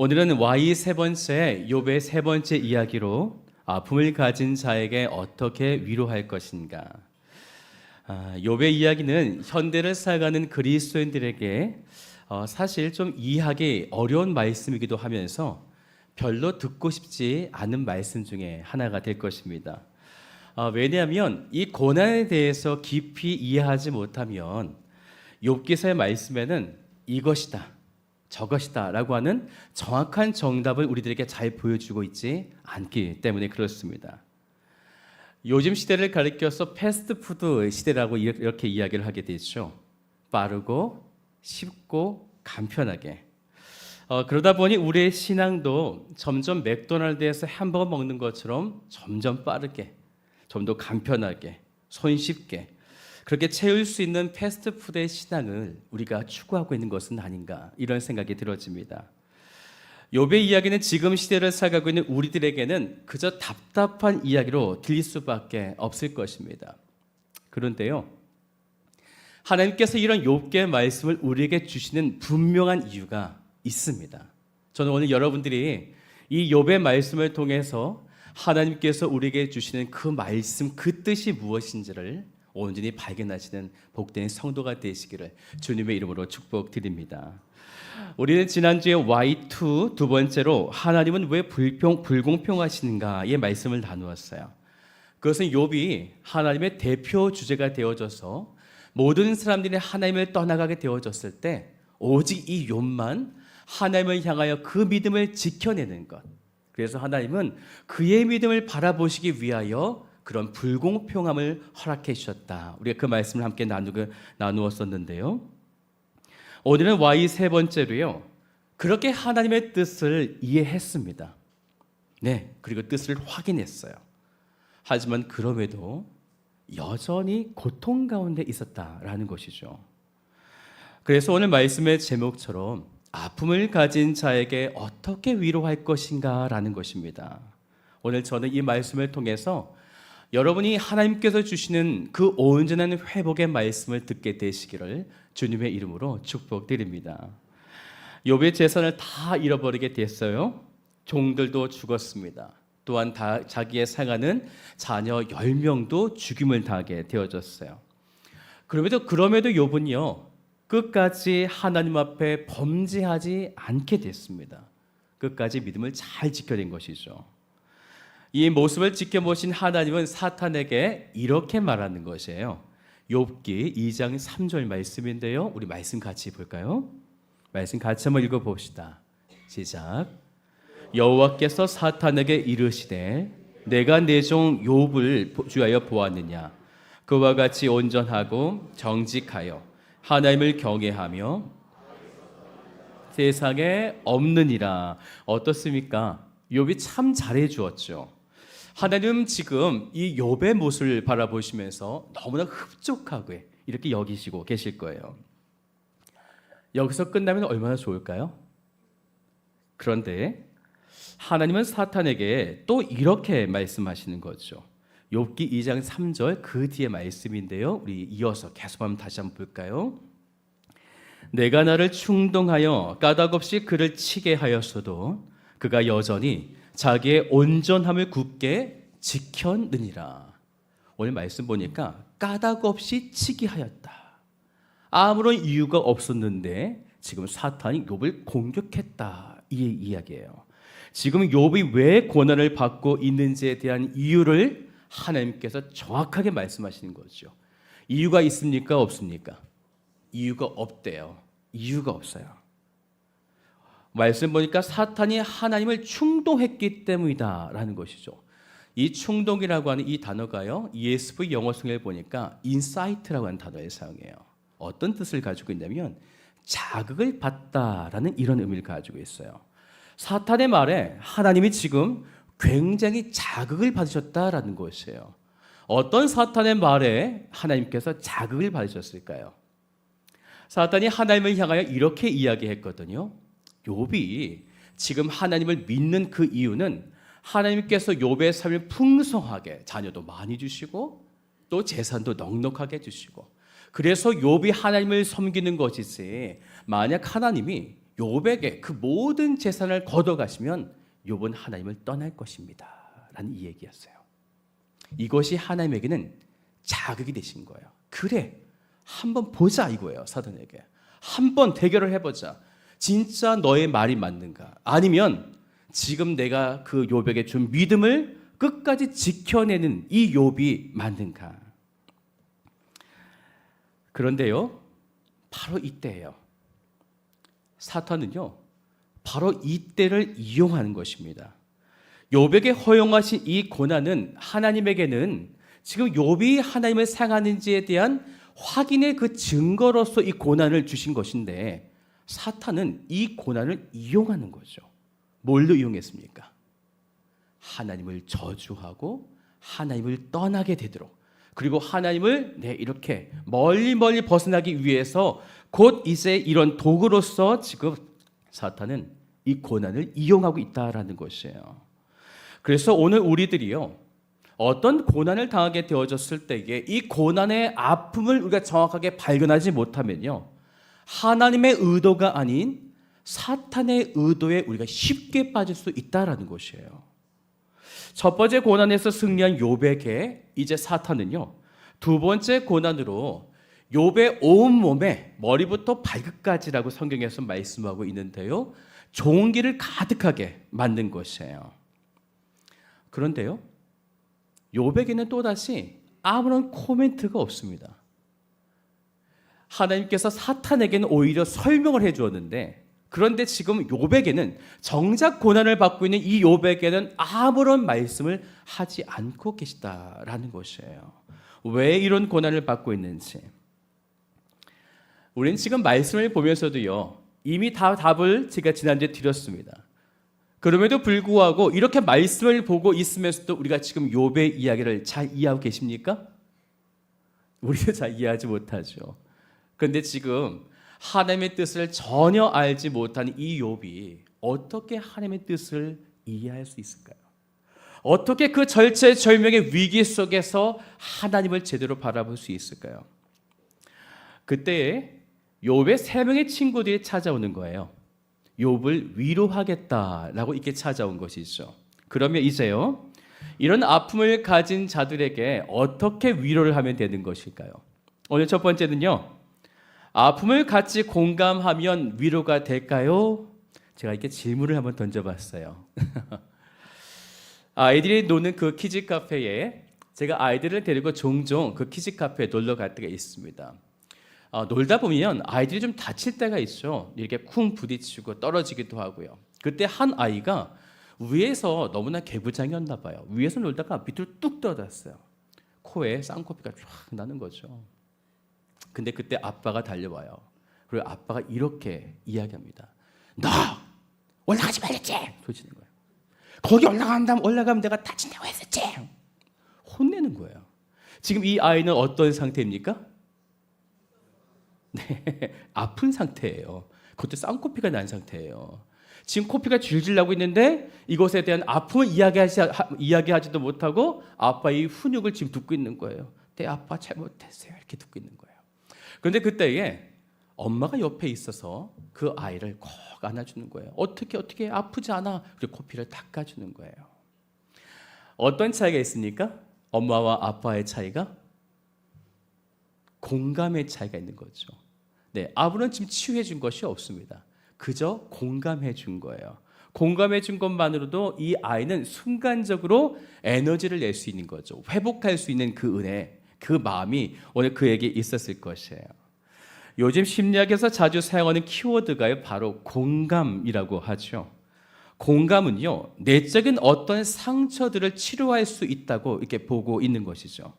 오늘은 Y 세 번째 욥의 세 번째 이야기로 아픔을 가진 자에게 어떻게 위로할 것인가. 욥의 이야기는 현대를 살아가는 그리스도인들에게 사실 좀 이해하기 어려운 말씀이기도 하면서 별로 듣고 싶지 않은 말씀 중에 하나가 될 것입니다. 왜냐하면 이 고난에 대해서 깊이 이해하지 못하면 욥기서의 말씀에는 이것이다, 저것이다 라고 하는 정확한 정답을 우리들에게 잘 보여주고 있지 않기 때문에 그렇습니다. 요즘 시대를 가리켜서 패스트푸드 시대라고 이렇게 이야기를 하게 되죠. 빠르고 쉽고 간편하게. 그러다 보니 우리의 신앙도 점점 맥도날드에서 햄버거 먹는 것처럼 점점 빠르게, 좀 더 간편하게, 손쉽게 그렇게 채울 수 있는 패스트푸드의 신앙을 우리가 추구하고 있는 것은 아닌가, 이런 생각이 들어집니다. 욥의 이야기는 지금 시대를 살아가고 있는 우리들에게는 그저 답답한 이야기로 들릴 수밖에 없을 것입니다. 그런데요, 하나님께서 이런 욥기의 말씀을 우리에게 주시는 분명한 이유가 있습니다. 저는 오늘 여러분들이 이 욥의 말씀을 통해서 하나님께서 우리에게 주시는 그 말씀, 그 뜻이 무엇인지를 온전히 발견하시는 복된 성도가 되시기를 주님의 이름으로 축복드립니다. 우리는 지난주에 Y2 두 번째로 하나님은 왜 불공평하신가의 말씀을 나누었어요. 그것은 욥이 하나님의 대표 주제가 되어져서 모든 사람들이 하나님을 떠나가게 되어졌을 때 오직 이 욥만 하나님을 향하여 그 믿음을 지켜내는 것. 그래서 하나님은 그의 믿음을 바라보시기 위하여 그런 불공평함을 허락해 주셨다. 우리가 그 말씀을 함께 나누었었는데요. 오늘은 Y 세 번째로요, 그렇게 하나님의 뜻을 이해했습니다. 네, 그리고 뜻을 확인했어요. 하지만 그럼에도 여전히 고통 가운데 있었다라는 것이죠. 그래서 오늘 말씀의 제목처럼 아픔을 가진 자에게 어떻게 위로할 것인가 라는 것입니다. 오늘 저는 이 말씀을 통해서 여러분이 하나님께서 주시는 그 온전한 회복의 말씀을 듣게 되시기를 주님의 이름으로 축복드립니다. 욥의 재산을 다 잃어버리게 됐어요. 종들도 죽었습니다. 또한 자기의 사랑하는 자녀 10명도 죽임을 당하게 되어졌어요. 그럼에도 욥은요, 끝까지 하나님 앞에 범죄하지 않게 됐습니다. 끝까지 믿음을 잘 지켜낸 것이죠. 이 모습을 지켜보신 하나님은 사탄에게 이렇게 말하는 것이에요. 욥기 2장 3절 말씀인데요, 우리 말씀 같이 볼까요? 말씀 같이 한번 읽어봅시다. 시작. 여호와께서 사탄에게 이르시되 내가 내 종 욥을 주하여 보았느냐. 그와 같이 온전하고 정직하여 하나님을 경외하며 세상에 없느니라. 어떻습니까? 욥이 참 잘해 주었죠. 하나님 지금 이 욥의 모습을 바라보시면서 너무나 흡족하게 이렇게 여기시고 계실 거예요. 여기서 끝나면 얼마나 좋을까요? 그런데 하나님은 사탄에게 또 이렇게 말씀하시는 거죠. 욥기 2장 3절 그 뒤에 말씀인데요, 우리 이어서 계속 한번 다시 한번 볼까요? 내가 나를 충동하여 까닭없이 그를 치게 하였어도 그가 여전히 자기의 온전함을 굳게 지켰느니라. 오늘 말씀 보니까 까닭없이 치게 하였다. 아무런 이유가 없었는데 지금 사탄이 욥을 공격했다, 이 이야기예요. 지금 욥이 왜 고난을 받고 있는지에 대한 이유를 하나님께서 정확하게 말씀하시는 거죠. 이유가 있습니까? 없습니까? 이유가 없대요. 이유가 없어요. 말씀 보니까 사탄이 하나님을 충동했기 때문이다라는 것이죠. 이 충동이라고 하는 이 단어가요, ESV 영어 성경을 보니까 insight라고 하는 단어를 사용해요. 어떤 뜻을 가지고 있냐면 자극을 받다라는 이런 의미를 가지고 있어요. 사탄의 말에 하나님이 지금 굉장히 자극을 받으셨다라는 것이에요. 어떤 사탄의 말에 하나님께서 자극을 받으셨을까요? 사탄이 하나님을 향하여 이렇게 이야기했거든요. 욥이 지금 하나님을 믿는 그 이유는 하나님께서 욥의 삶을 풍성하게, 자녀도 많이 주시고 또 재산도 넉넉하게 주시고, 그래서 욥이 하나님을 섬기는 것이지, 만약 하나님이 욥에게 그 모든 재산을 걷어가시면 욥은 하나님을 떠날 것입니다 라는 이 얘기였어요. 이것이 하나님에게는 자극이 되신 거예요. 그래, 한번 보자 이거예요. 사단에게 한번 대결을 해보자. 진짜 너의 말이 맞는가? 아니면 지금 내가 그 욥에게 준 믿음을 끝까지 지켜내는 이 욥이 맞는가? 그런데요, 바로 이때예요. 사탄은요, 바로 이때를 이용하는 것입니다. 욥에게 허용하신 이 고난은 하나님에게는 지금 욥이 하나님을 사랑하는지에 대한 확인의 그 증거로서 이 고난을 주신 것인데, 사탄은 이 고난을 이용하는 거죠. 뭘로 이용했습니까? 하나님을 저주하고 하나님을 떠나게 되도록, 그리고 하나님을 이렇게 멀리 벗어나기 위해서 곧 이제 이런 도구로서 지금 사탄은 이 고난을 이용하고 있다라는 것이에요. 그래서 오늘 우리들이요, 어떤 고난을 당하게 되어졌을 때에 이 고난의 아픔을 우리가 정확하게 발견하지 못하면요, 하나님의 의도가 아닌 사탄의 의도에 우리가 쉽게 빠질 수 있다라는 것이에요. 첫 번째 고난에서 승리한 욥에게 이제 사탄은요, 두 번째 고난으로 욥의 온몸에 머리부터 발끝까지라고 성경에서 말씀하고 있는데요, 종기를 가득하게 만든 것이에요. 그런데요, 욥에게는 또다시 아무런 코멘트가 없습니다. 하나님께서 사탄에게는 오히려 설명을 해주었는데, 그런데 지금 욥에게는, 정작 고난을 받고 있는 이 욥에게는 아무런 말씀을 하지 않고 계시다라는 것이에요. 왜 이런 고난을 받고 있는지, 우리는 지금 말씀을 보면서도요, 이미 다 답을 제가 지난주에 드렸습니다. 그럼에도 불구하고 이렇게 말씀을 보고 있으면서도 우리가 지금 욥의 이야기를 잘 이해하고 계십니까? 우리도 잘 이해하지 못하죠. 그런데 지금 하나님의 뜻을 전혀 알지 못하는 이 욥이 어떻게 하나님의 뜻을 이해할 수 있을까요? 어떻게 그 절체절명의 위기 속에서 하나님을 제대로 바라볼 수 있을까요? 그때에 욥의 세 명의 친구들이 찾아오는 거예요. 욥을 위로하겠다라고 이렇게 찾아온 것이죠. 그러면 이제요, 이런 아픔을 가진 자들에게 어떻게 위로를 하면 되는 것일까요? 오늘 첫 번째는요, 아픔을 같이 공감하면 위로가 될까요? 제가 이렇게 질문을 한번 던져봤어요. 아이들이 노는 그 키즈 카페에 제가 아이들을 데리고 종종 그 키즈 카페에 놀러 갈 때가 있습니다. 놀다 보면 아이들이 좀 다칠 때가 있죠. 이렇게 쿵 부딪히고 떨어지기도 하고요. 그때 한 아이가 위에서 너무나 개구장이었나 봐요. 위에서 놀다가 밑으로 뚝 떨어졌어요. 코에 쌍코피가 쫙 나는 거죠. 근데 그때 아빠가 달려와요. 그리고 아빠가 이렇게 이야기합니다. 너 올라가지 말랬지? 소리치는 거예요. 거기 올라가면 내가 다친다고 했었지? 혼내는 거예요. 지금 이 아이는 어떤 상태입니까? 네, 아픈 상태예요. 그것도 쌍코피가 난 상태예요. 지금 코피가 줄줄 나고 있는데 이것에 대한 아픔을 이야기하지도 못하고 아빠의 훈육을 지금 듣고 있는 거예요. 내 아빠 잘못했어요. 이렇게 듣고 있는 거예요. 그런데 그때에 엄마가 옆에 있어서 그 아이를 꼭 안아주는 거예요. 어떻게 아프지 않아? 그리고 코피를 닦아주는 거예요. 어떤 차이가 있습니까? 엄마와 아빠의 차이가? 공감의 차이가 있는 거죠. 네, 아버는 지금 치유해 준 것이 없습니다. 그저 공감해 준 거예요. 공감해 준 것만으로도 이 아이는 순간적으로 에너지를 낼 수 있는 거죠. 회복할 수 있는 그 은혜, 그 마음이 오늘 그에게 있었을 것이에요. 요즘 심리학에서 자주 사용하는 키워드가 바로 공감이라고 하죠. 공감은요, 내적인 어떤 상처들을 치료할 수 있다고 이렇게 보고 있는 것이죠.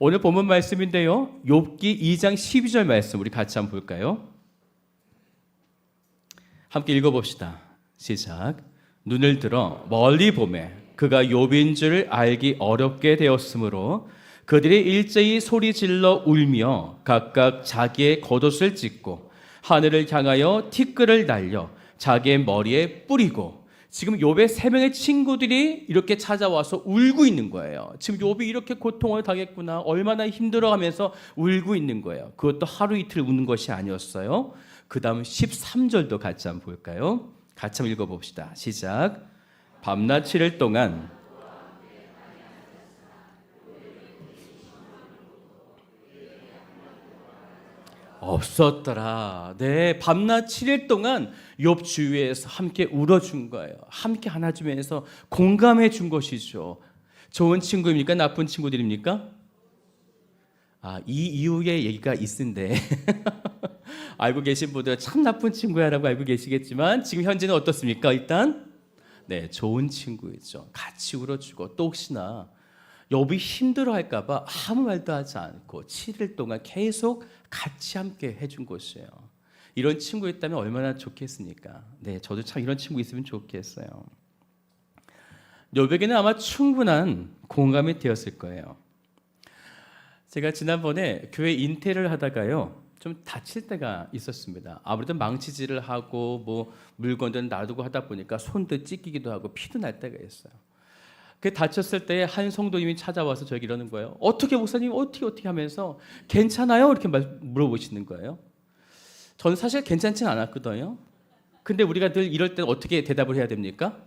오늘 본문 말씀인데요, 욥기 2장 12절 말씀 우리 같이 한번 볼까요? 함께 읽어봅시다. 시작. 눈을 들어 멀리 보매 그가 욥인 줄 알기 어렵게 되었으므로 그들이 일제히 소리질러 울며 각각 자기의 겉옷을 찢고 하늘을 향하여 티끌을 날려 자기의 머리에 뿌리고. 지금 욥의 세 명의 친구들이 이렇게 찾아와서 울고 있는 거예요. 지금 욥이 이렇게 고통을 당했구나, 얼마나 힘들어하면서 울고 있는 거예요. 그것도 하루 이틀 우는 것이 아니었어요. 그 다음 13절도 같이 한번 볼까요? 같이 한번 읽어봅시다. 시작. 밤낮 7일 동안 없었더라. 네, 밤낮 7일 동안 욥 주위에서 함께 울어준 거예요. 함께 안아주면서 공감해 준 것이죠. 좋은 친구입니까? 나쁜 친구들입니까? 이 이후에 얘기가 있는데 알고 계신 분들은 참 나쁜 친구야라고 알고 계시겠지만 지금 현재는 어떻습니까? 일단 네, 좋은 친구이죠. 같이 울어주고 또 혹시나 욥이 힘들어할까 봐 아무 말도 하지 않고 7일 동안 계속 같이 함께 해준 것이에요. 이런 친구 있다면 얼마나 좋겠습니까? 네, 저도 참 이런 친구 있으면 좋겠어요. 욥에게는 아마 충분한 공감이 되었을 거예요. 제가 지난번에 교회 인테리어를 하다가요, 좀 다칠 때가 있었습니다. 아무래도 망치질을 하고 뭐 물건들 놔두고 하다 보니까 손도 찢기기도 하고 피도 날 때가 있어요. 그 다쳤을 때 한 성도님이 찾아와서 저에게 이러는 거예요. 어떻게 목사님 어떻게 하면서 괜찮아요? 이렇게 물어보시는 거예요. 저는 사실 괜찮지는 않았거든요. 근데 우리가 늘 이럴 때 어떻게 대답을 해야 됩니까?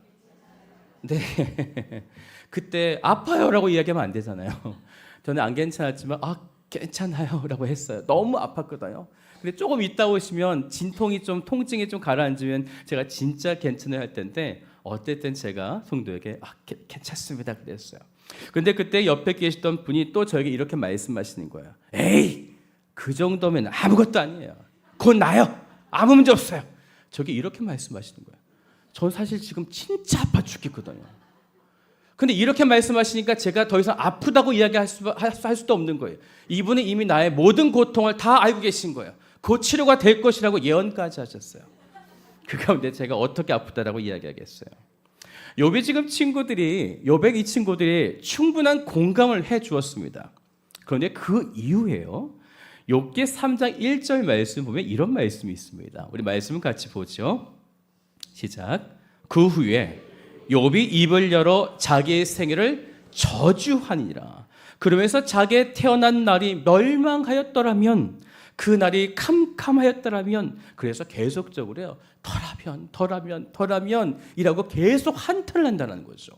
네. 그때 아파요라고 이야기하면 안 되잖아요. 저는 안 괜찮았지만 괜찮아요라고 했어요. 너무 아팠거든요. 근데 조금 있다 오시면 통증이 좀 가라앉으면 제가 진짜 괜찮아요 할 텐데 어쨌든 제가 성도에게 괜찮습니다 그랬어요. 근데 그때 옆에 계시던 분이 또 저에게 이렇게 말씀하시는 거예요. 에이, 그 정도면 아무것도 아니에요. 곧 나요. 아무 문제 없어요. 저게 이렇게 말씀하시는 거예요. 전 사실 지금 진짜 아파 죽겠거든요. 근데 이렇게 말씀하시니까 제가 더 이상 아프다고 이야기할 수도 없는 거예요. 이분은 이미 나의 모든 고통을 다 알고 계신 거예요. 곧 치료가 될 것이라고 예언까지 하셨어요. 그 가운데 제가 어떻게 아프다라고 이야기하겠어요. 욥의 이 친구들이 충분한 공감을 해 주었습니다. 그런데 그 이후에요. 욥기 3장 1절 말씀 보면 이런 말씀이 있습니다. 우리 말씀 같이 보죠. 시작. 그 후에 욥이 입을 열어 자기의 생애를 저주하니라. 그러면서 자기의 태어난 날이 멸망하였더라면, 그 날이 캄캄하였더라면, 그래서 계속적으로요, 덜하면 이라고 계속 한탄을 한다는 거죠.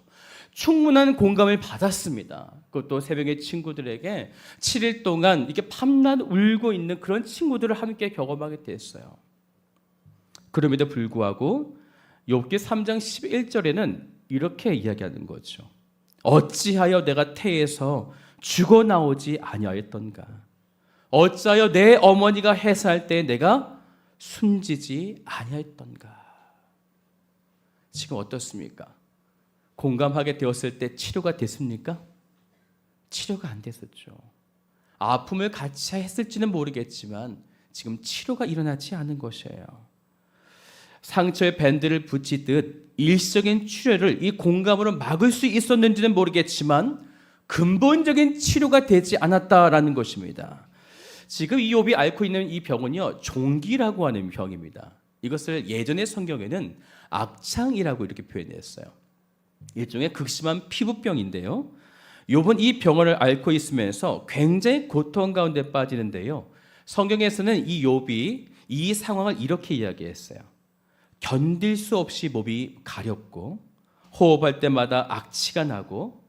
충분한 공감을 받았습니다. 그것도 새벽에 친구들에게 7일 동안 이렇게 밤낮 울고 있는 그런 친구들을 함께 경험하게 됐어요. 그럼에도 불구하고 욥기 3장 11절에는 이렇게 이야기하는 거죠. 어찌하여 내가 태에서 죽어나오지 아니하였던가? 어찌하여 내 어머니가 해산할 때 내가 숨지지 아니하였던가? 지금 어떻습니까? 공감하게 되었을 때 치료가 됐습니까? 치료가 안 됐었죠. 아픔을 같이 했을지는 모르겠지만 지금 치료가 일어나지 않은 것이에요. 상처에 밴드를 붙이듯 일시적인 출혈을 이 공감으로 막을 수 있었는지는 모르겠지만 근본적인 치료가 되지 않았다라는 것입니다. 지금 이 욥이 앓고 있는 이 병은요, 종기라고 하는 병입니다. 이것을 예전의 성경에는 악창이라고 이렇게 표현했어요. 일종의 극심한 피부병인데요. 욥은 이 병을 앓고 있으면서 굉장히 고통 가운데 빠지는데요. 성경에서는 이 욥이 이 상황을 이렇게 이야기했어요. 견딜 수 없이 몸이 가렵고 호흡할 때마다 악취가 나고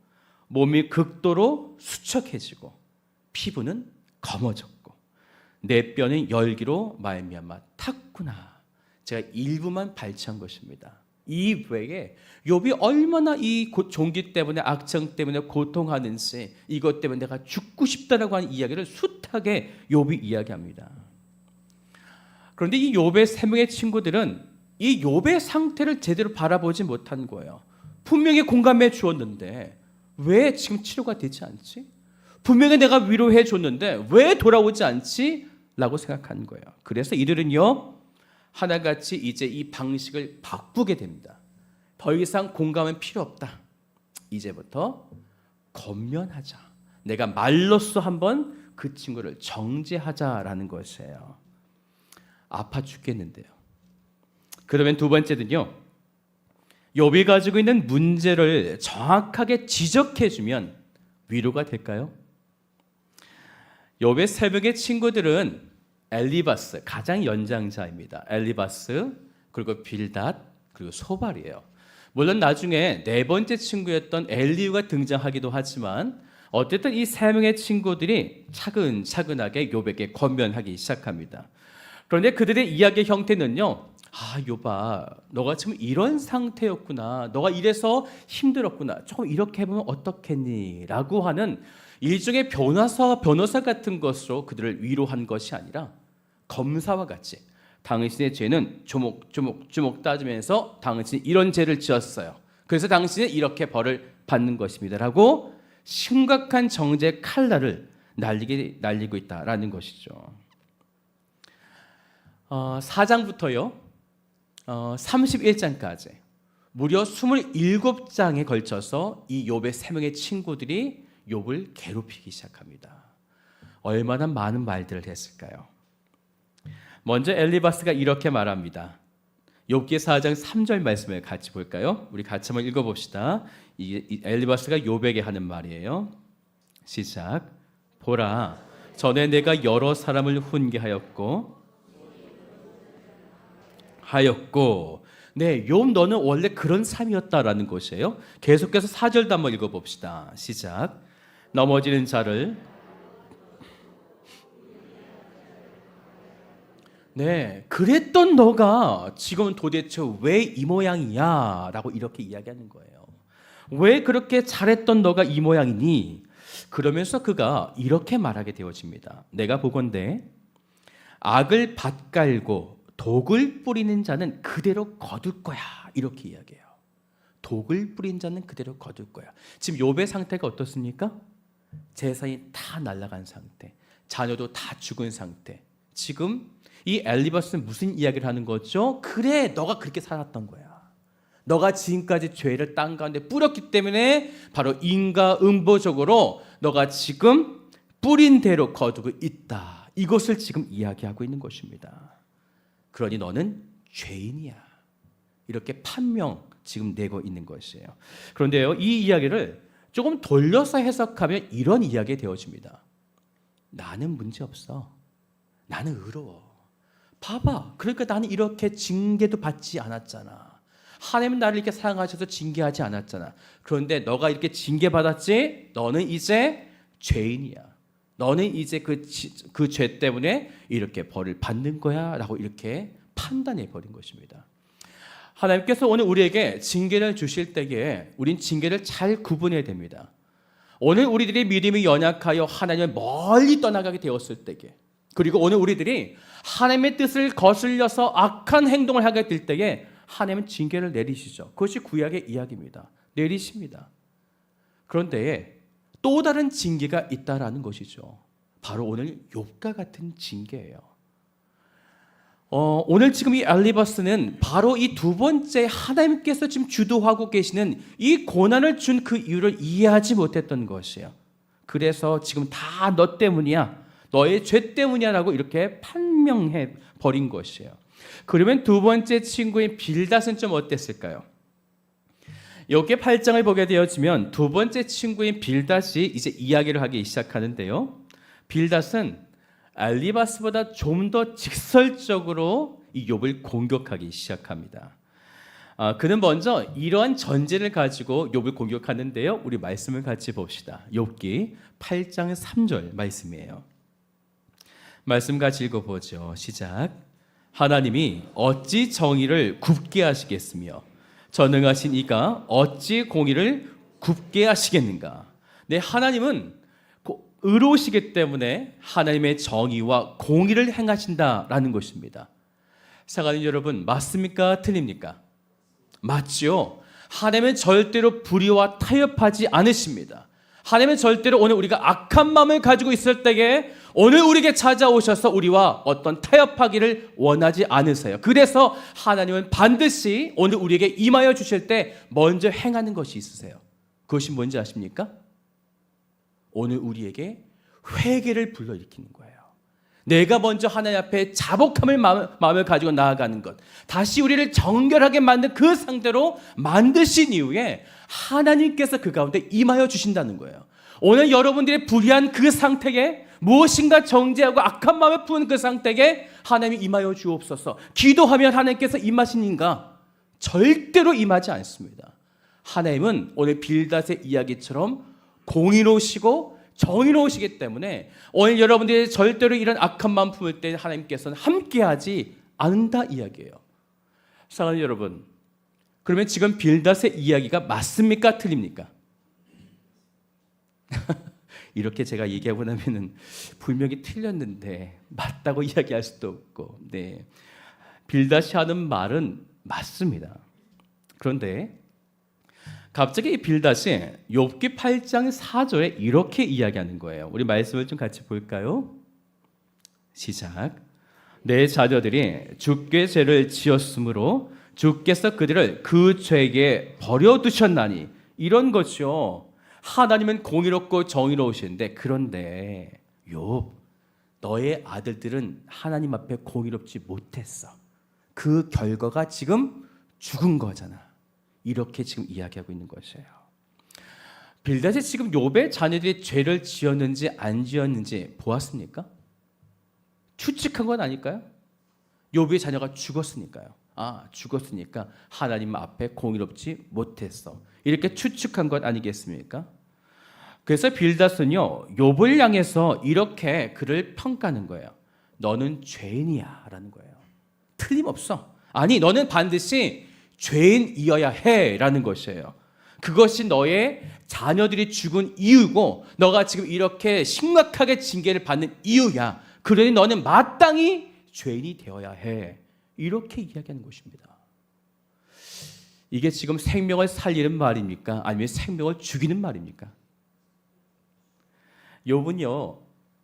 몸이 극도로 수척해지고 피부는 검어졌고 내 뼈는 열기로 말미암아 탔구나. 제가 일부만 발췌한 것입니다. 이 외에 욥이 얼마나 이 종기 때문에 악청 때문에 고통하는지 이것 때문에 내가 죽고 싶다라고 하는 이야기를 숱하게 욥이 이야기합니다. 그런데 이 욥의 세 명의 친구들은 이 욥의 상태를 제대로 바라보지 못한 거예요. 분명히 공감해 주었는데 왜 지금 치료가 되지 않지? 분명히 내가 위로해 줬는데 왜 돌아오지 않지? 라고 생각한 거예요. 그래서 이들은요, 하나같이 이제 이 방식을 바꾸게 됩니다. 더 이상 공감은 필요 없다. 이제부터 권면하자. 내가 말로써 한번 그 친구를 정죄하자라는 것이에요. 아파 죽겠는데요. 그러면 두 번째는요, 욥이 가지고 있는 문제를 정확하게 지적해주면 위로가 될까요? 욥의 새벽의 친구들은 엘리바스 가장 연장자입니다. 엘리바스 그리고 빌닷 그리고 소발이에요. 물론 나중에 네 번째 친구였던 엘리후가 등장하기도 하지만 어쨌든 이 세 명의 친구들이 차근차근하게 욥에게 권면하기 시작합니다. 그런데 그들의 이야기의 형태는요. 욥아, 너가 지금 이런 상태였구나. 너가 이래서 힘들었구나. 조금 이렇게 해보면 어떻겠니? 라고 하는 일종의 변호사 같은 것으로 그들을 위로한 것이 아니라 검사와 같이 당신의 죄는 조목조목 따지면서 당신이 이런 죄를 지었어요. 그래서 당신은 이렇게 벌을 받는 것입니다. 라고 심각한 정죄 칼날을 날리고 있다라는 것이죠. 4장부터요. 31장까지 무려 27장에 걸쳐서 이 욥의 세 명의 친구들이 욥을 괴롭히기 시작합니다. 얼마나 많은 말들을 했을까요? 먼저 엘리바스가 이렇게 말합니다. 욥기 4장 3절 말씀을 같이 볼까요? 우리 같이 한번 읽어봅시다. 이 엘리바스가 욥에게 하는 말이에요. 시작. 보라, 전에 내가 여러 사람을 훈계하였고 네, 욥 너는 원래 그런 삶이었다라는 것이에요. 계속해서 4절도 한번 읽어봅시다. 시작. 넘어지는 자를 네, 그랬던 너가 지금은 도대체 왜 이 모양이야? 라고 이렇게 이야기하는 거예요. 왜 그렇게 잘했던 너가 이 모양이니? 그러면서 그가 이렇게 말하게 되어집니다. 내가 보건대 악을 밭갈고 독을 뿌리는 자는 그대로 거둘 거야. 이렇게 이야기해요. 독을 뿌린 자는 그대로 거둘 거야. 지금 욥의 상태가 어떻습니까? 재산이 다 날아간 상태, 자녀도 다 죽은 상태. 지금 이 엘리바스는 무슨 이야기를 하는 거죠? 그래, 너가 그렇게 살았던 거야. 너가 지금까지 죄를 땅 가운데 뿌렸기 때문에 바로 인과응보적으로 너가 지금 뿌린 대로 거두고 있다. 이것을 지금 이야기하고 있는 것입니다. 그러니 너는 죄인이야. 이렇게 판명 지금 내고 있는 것이에요. 그런데요, 이 이야기를 조금 돌려서 해석하면 이런 이야기가 되어집니다. 나는 문제 없어. 나는 의로워. 봐봐. 그러니까 나는 이렇게 징계도 받지 않았잖아. 하나님은 나를 이렇게 사랑하셔서 징계하지 않았잖아. 그런데 너가 이렇게 징계받았지? 너는 이제 죄인이야. 너는 이제 그 죄 때문에 이렇게 벌을 받는 거야 라고 이렇게 판단해 버린 것입니다. 하나님께서 오늘 우리에게 징계를 주실 때에 우린 징계를 잘 구분해야 됩니다. 오늘 우리들이 믿음이 연약하여 하나님을 멀리 떠나가게 되었을 때에, 그리고 오늘 우리들이 하나님의 뜻을 거슬려서 악한 행동을 하게 될 때에 하나님은 징계를 내리시죠. 그것이 구약의 이야기입니다. 내리십니다. 그런데 또 다른 징계가 있다라는 것이죠. 바로 오늘 욥과 같은 징계예요. 오늘 지금 이 엘리바스는 바로 이 두 번째 하나님께서 지금 주도하고 계시는 이 고난을 준 그 이유를 이해하지 못했던 것이에요. 그래서 지금 다 너 때문이야. 너의 죄 때문이야 라고 이렇게 판명해 버린 것이에요. 그러면 두 번째 친구인 빌닷은 좀 어땠을까요? 여기에 8장을 보게 되어지면 두 번째 친구인 빌닷이 이제 이야기를 하기 시작하는데요. 빌닷은 엘리바스보다 좀 더 직설적으로 이 욥을 공격하기 시작합니다. 그는 먼저 이러한 전제를 가지고 욥을 공격하는데요. 우리 말씀을 같이 봅시다. 욥기 8장 3절 말씀이에요. 말씀 같이 읽어보죠. 시작. 하나님이 어찌 정의를 굽게 하시겠으며 전능하신 이가 어찌 공의를 굽게 하시겠는가. 네, 하나님은 의로우시기 때문에 하나님의 정의와 공의를 행하신다라는 것입니다. 사랑하는 여러분, 맞습니까? 틀립니까? 맞죠. 하나님은 절대로 불의와 타협하지 않으십니다. 하나님은 절대로 오늘 우리가 악한 마음을 가지고 있을 때에 오늘 우리에게 찾아오셔서 우리와 어떤 타협하기를 원하지 않으세요. 그래서 하나님은 반드시 오늘 우리에게 임하여 주실 때 먼저 행하는 것이 있으세요. 그것이 뭔지 아십니까? 오늘 우리에게 회개를 불러일으키는 거예요. 내가 먼저 하나님 앞에 자복함을 마음을 가지고 나아가는 것, 다시 우리를 정결하게 만든 그 상태로 만드신 이후에 하나님께서 그 가운데 임하여 주신다는 거예요. 오늘 여러분들의 불의한 그 상태에 무엇인가 정죄하고 악한 마음을 품은 그 상태에 하나님이 임하여 주옵소서. 기도하면 하나님께서 임하시는가? 절대로 임하지 않습니다. 하나님은 오늘 빌닷의 이야기처럼 공의로우시고 정의로우시기 때문에 오늘 여러분들이 절대로 이런 악한 마음 품을 때 하나님께서는 함께하지 않는다 이야기예요. 사랑하는 여러분, 그러면 지금 빌닷의 이야기가 맞습니까? 틀립니까? 이렇게 제가 얘기하고 나면은 분명히 틀렸는데 맞다고 이야기할 수도 없고, 네, 빌닷이 하는 말은 맞습니다. 그런데 갑자기 이 빌닷이 욥기 8장 4절에 이렇게 이야기하는 거예요. 우리 말씀을 좀 같이 볼까요? 시작. 내 자녀들이 주께 죄를 지었으므로 주께서 그들을 그 죄에 버려두셨나니, 이런 것이요. 하나님은 공의롭고 정의로우신데, 그런데 욥, 너의 아들들은 하나님 앞에 공의롭지 못했어. 그 결과가 지금 죽은 거잖아. 이렇게 지금 이야기하고 있는 것이에요. 빌닷이 지금 욥의 자녀들이 죄를 지었는지 안 지었는지 보았습니까? 추측한 건 아닐까요? 욥의 자녀가 죽었으니까요. 죽었으니까 하나님 앞에 공의롭지 못했어. 이렇게 추측한 것 아니겠습니까? 그래서 빌닷은요, 욥을 향해서 이렇게 그를 평가하는 거예요. 너는 죄인이야 라는 거예요. 틀림없어. 아니, 너는 반드시 죄인이어야 해 라는 것이에요. 그것이 너의 자녀들이 죽은 이유고 너가 지금 이렇게 심각하게 징계를 받는 이유야. 그러니 너는 마땅히 죄인이 되어야 해. 이렇게 이야기하는 것입니다. 이게 지금 생명을 살리는 말입니까? 아니면 생명을 죽이는 말입니까? 욥은요,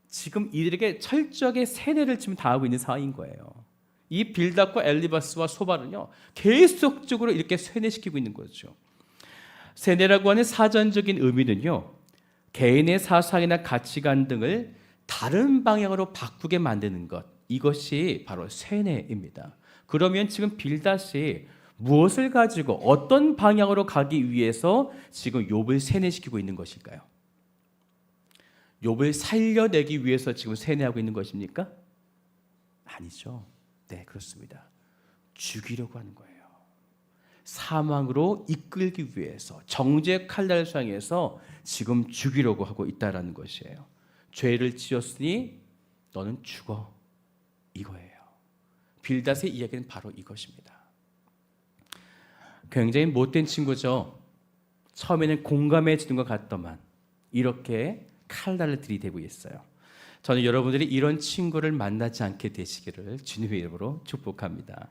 지금 이들에게 철저하게 세뇌를 지금 당하고 있는 상황인 거예요. 이 빌닷과 엘리바스와 소발은요, 계속적으로 이렇게 세뇌시키고 있는 거죠. 세뇌라고 하는 사전적인 의미는요, 개인의 사상이나 가치관 등을 다른 방향으로 바꾸게 만드는 것, 이것이 바로 세뇌입니다. 그러면 지금 빌닷이 무엇을 가지고 어떤 방향으로 가기 위해서 지금 욥을 세뇌시키고 있는 것일까요? 욥을 살려내기 위해서 지금 세뇌하고 있는 것입니까? 아니죠. 네, 그렇습니다. 죽이려고 하는 거예요. 사망으로 이끌기 위해서 정죄 칼날을 사용해서 지금 죽이려고 하고 있다라는 것이에요. 죄를 지었으니 너는 죽어, 이거예요. 빌닷의 이야기는 바로 이것입니다. 굉장히 못된 친구죠. 처음에는 공감해 주는 것 같더만 이렇게 칼날을 들이대고 있어요. 저는 여러분들이 이런 친구를 만나지 않게 되시기를 주님의 이름으로 축복합니다.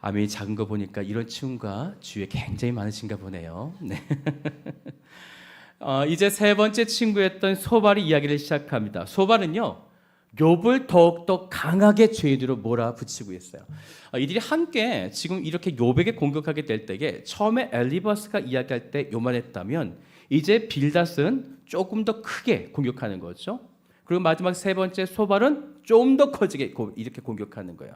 아멘이 작은 거 보니까 이런 친구가 주위에 굉장히 많으신가 보네요. 네. 이제 세 번째 친구였던 소발이 이야기를 시작합니다. 소발은요, 욥을 더욱더 강하게 죄인으로 몰아붙이고 있어요. 이들이 함께 지금 이렇게 욥에게 공격하게 될 때에 처음에 엘리바스가 이야기할 때 요만했다면 이제 빌닷은 조금 더 크게 공격하는 거죠. 그리고 마지막 세 번째 소발은 좀 더 커지게 이렇게 공격하는 거예요.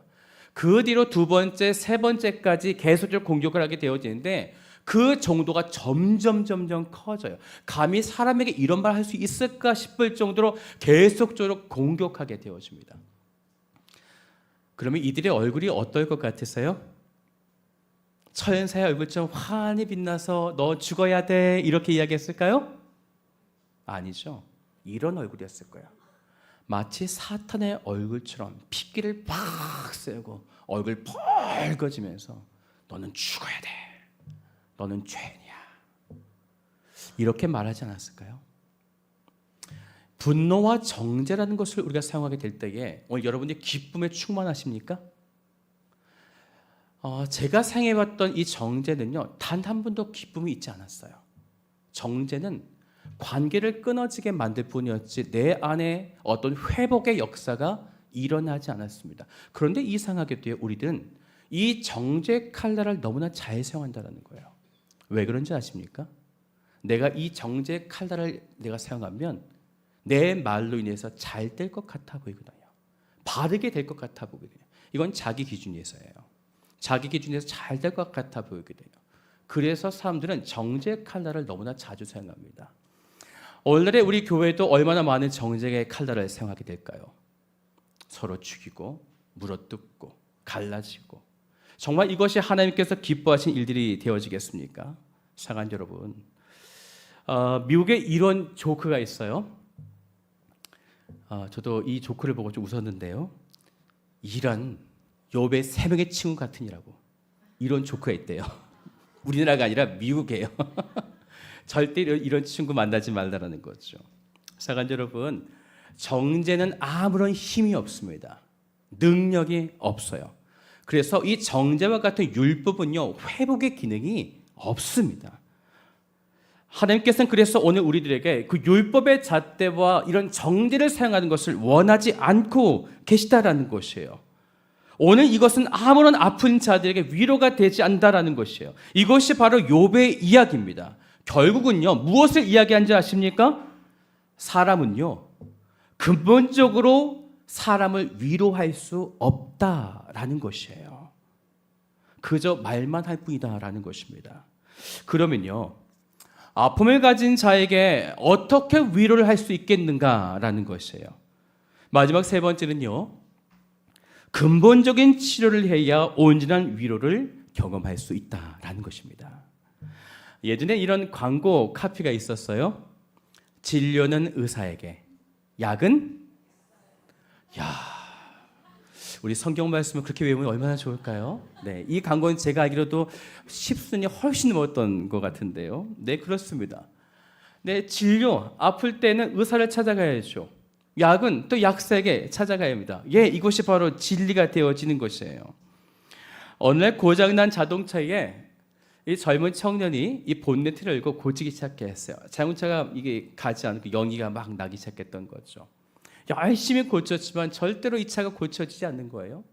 그 뒤로 두 번째, 세 번째까지 계속적으로 공격을 하게 되어지는데 그 정도가 점점 커져요. 감히 사람에게 이런 말 할 수 있을까 싶을 정도로 계속적으로 공격하게 되어집니다. 그러면 이들의 얼굴이 어떨 것 같으세요? 처연사의 얼굴처럼 환히 빛나서 너 죽어야 돼 이렇게 이야기했을까요? 아니죠. 이런 얼굴이었을 거예요. 마치 사탄의 얼굴처럼 핏기를 팍 쐬고 얼굴 펄거지면서 너는 죽어야 돼. 너는 죄인이야. 이렇게 말하지 않았을까요? 분노와 정죄라는 것을 우리가 사용하게 될 때에 오늘 여러분들이 기쁨에 충만하십니까? 제가 사용해봤던 이 정죄는요, 단 한 번도 기쁨이 있지 않았어요. 정죄는 관계를 끊어지게 만들 뿐이었지 내 안에 어떤 회복의 역사가 일어나지 않았습니다. 그런데 이상하게도 우리들은 이 정죄 칼날을 너무나 잘 사용한다는 거예요. 왜 그런지 아십니까? 내가 이 정죄 칼날을 내가 사용하면 내 말로 인해서 잘 될 것 같아 보이거든요. 바르게 될 것 같아 보이거든요. 이건 자기 기준에서예요. 자기 기준에서 잘 될 것 같아 보이거든요. 그래서 사람들은 정죄 칼날을 너무나 자주 사용합니다. 오늘날에 우리 교회도 얼마나 많은 정쟁의 칼날을 사용하게 될까요? 서로 죽이고 물어뜯고 갈라지고, 정말 이것이 하나님께서 기뻐하신 일들이 되어지겠습니까? 사랑하는 여러분, 미국에 이런 조크가 있어요. 저도 이 조크를 보고 좀 웃었는데요. 이런 욥의 3명의 친구 같으니라고, 이런 조크가 있대요. 우리나라가 아니라 미국이에요. 절대 이런 친구 만나지 말라는 거죠. 사랑하는 여러분, 정죄는 아무런 힘이 없습니다. 능력이 없어요. 그래서 이 정죄와 같은 율법은요, 회복의 기능이 없습니다. 하나님께서는 그래서 오늘 우리들에게 그 율법의 잣대와 이런 정죄를 사용하는 것을 원하지 않고 계시다라는 것이에요. 오늘 이것은 아무런 아픈 자들에게 위로가 되지 않는다라는 것이에요. 이것이 바로 욥의 이야기입니다. 결국은요, 무엇을 이야기하는지 아십니까? 사람은요, 근본적으로 사람을 위로할 수 없다라는 것이에요. 그저 말만 할 뿐이다라는 것입니다. 그러면요, 아픔을 가진 자에게 어떻게 위로를 할 수 있겠는가라는 것이에요. 마지막 3번째는요, 근본적인 치료를 해야 온전한 위로를 경험할 수 있다라는 것입니다. 예전에 이런 광고 카피가 있었어요. 진료는 의사에게, 약은 우리 성경 말씀을 그렇게 외우면 얼마나 좋을까요? 네, 이 광고는 제가 알기로도 10순위 훨씬 넘었던 것 같은데요. 네, 그렇습니다. 네, 진료, 아플 때는 의사를 찾아가야죠. 약은 또 약사에게 찾아가야 합니다. 예, 이것이 바로 진리가 되어지는 것이에요. 어느 날 고장난 자동차에 이 젊은 청년이 이 본네트를 열고 고치기 시작했어요. 자동차가 이게 가지 않고 연기가 막 나기 시작했던 거죠. 열심히 고쳤지만 절대로 이 차가 고쳐지지 않는 거예요.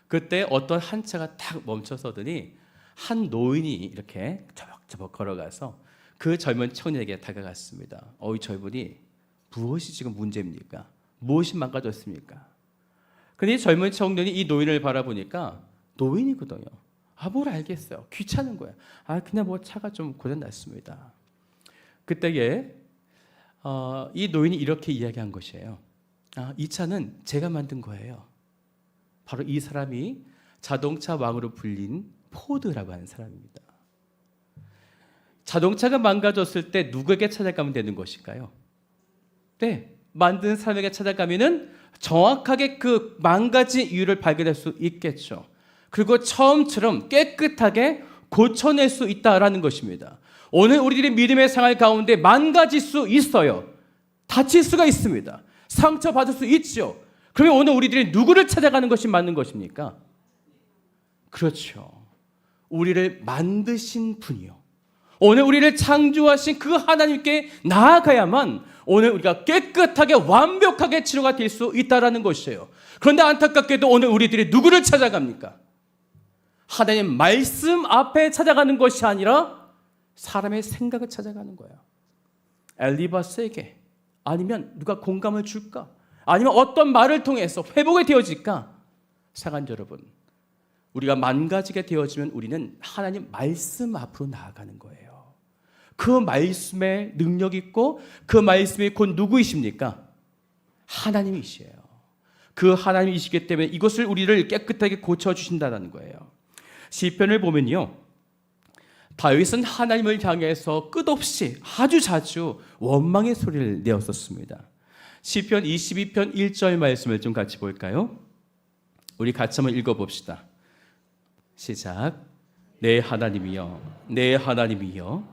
그때 어떤 한 차가 탁 멈춰서더니 한 노인이 이렇게 저벅저벅 걸어가서 그 젊은 청년에게 다가갔습니다. 이 젊은이, 무엇이 지금 문제입니까? 무엇이 망가졌습니까? 근데 이 젊은 청년이 이 노인을 바라보니까 노인이거든요. 뭘 알겠어요. 귀찮은 거야. 그냥 뭐 차가 좀 고장났습니다. 그때에 이 노인이 이렇게 이야기한 것이에요. 이 차는 제가 만든 거예요. 바로 이 사람이 자동차 왕으로 불린 포드라고 하는 사람입니다. 자동차가 망가졌을 때 누구에게 찾아가면 되는 것일까요? 네, 만든 사람에게 찾아가면은 정확하게 그 망가진 이유를 발견할 수 있겠죠. 그리고 처음처럼 깨끗하게 고쳐낼 수 있다라는 것입니다. 오늘 우리들의 믿음의 생활 가운데 망가질 수 있어요. 다칠 수가 있습니다. 상처받을 수 있죠. 그러면 오늘 우리들이 누구를 찾아가는 것이 맞는 것입니까? 그렇죠. 우리를 만드신 분이요, 오늘 우리를 창조하신 그 하나님께 나아가야만 오늘 우리가 깨끗하게 완벽하게 치료가 될 수 있다는 것이에요. 그런데 안타깝게도 오늘 우리들이 누구를 찾아갑니까? 하나님 말씀 앞에 찾아가는 것이 아니라 사람의 생각을 찾아가는 거예요. 엘리바스에게, 아니면 누가 공감을 줄까? 아니면 어떤 말을 통해서 회복이 되어질까? 사랑하는 여러분, 우리가 망가지게 되어지면 우리는 하나님 말씀 앞으로 나아가는 거예요. 그 말씀에 능력 있고 그 말씀이 곧 누구이십니까? 하나님이시에요. 그 하나님이시기 때문에 이것을 우리를 깨끗하게 고쳐주신다는 거예요. 시편을 보면요, 다윗은 하나님을 향해서 끝없이 아주 자주 원망의 소리를 내었었습니다. 시편 22편 1절 말씀을 좀 같이 볼까요? 우리 같이 한번 읽어봅시다. 시작. 내 하나님이여, 내 하나님이여,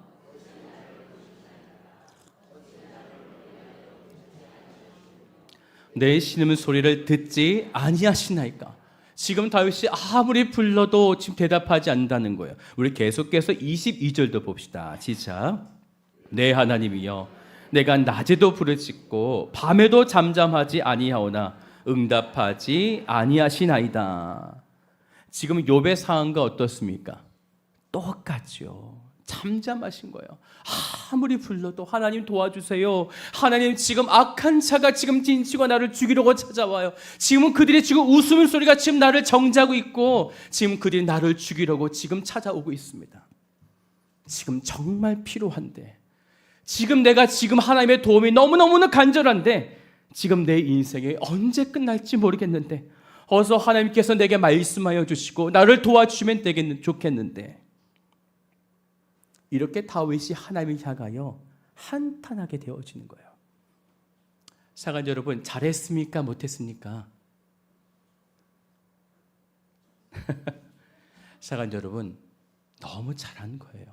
내 신음 소리를 듣지 아니하시나이까. 지금 다윗이 아무리 불러도 지금 대답하지 않는다는 거예요. 우리 계속해서 22절도 봅시다. 시작. 내 하나님이여, 내가 낮에도 부르짖고 밤에도 잠잠하지 아니하오나 응답하지 아니하시나이다. 지금 욥의 상황과 어떻습니까? 똑같죠. 잠잠하신 거예요. 아무리 불러도 하나님 도와주세요. 하나님, 지금 악한 자가 지금 진치고 나를 죽이려고 찾아와요. 지금은 그들이 지금 웃음소리가 지금 나를 정죄하고 있고 지금 그들이 나를 죽이려고 지금 찾아오고 있습니다. 지금 정말 필요한데, 내가 지금 하나님의 도움이 너무너무나 간절한데 지금 내 인생이 언제 끝날지 모르겠는데 어서 하나님께서 내게 말씀하여 주시고 나를 도와주시면 좋겠는데, 이렇게 다윗이 하나님을 향하여 한탄하게 되어지는 거예요. 사랑하는 여러분, 잘했습니까? 못했습니까? 사랑하는 여러분, 너무 잘한 거예요.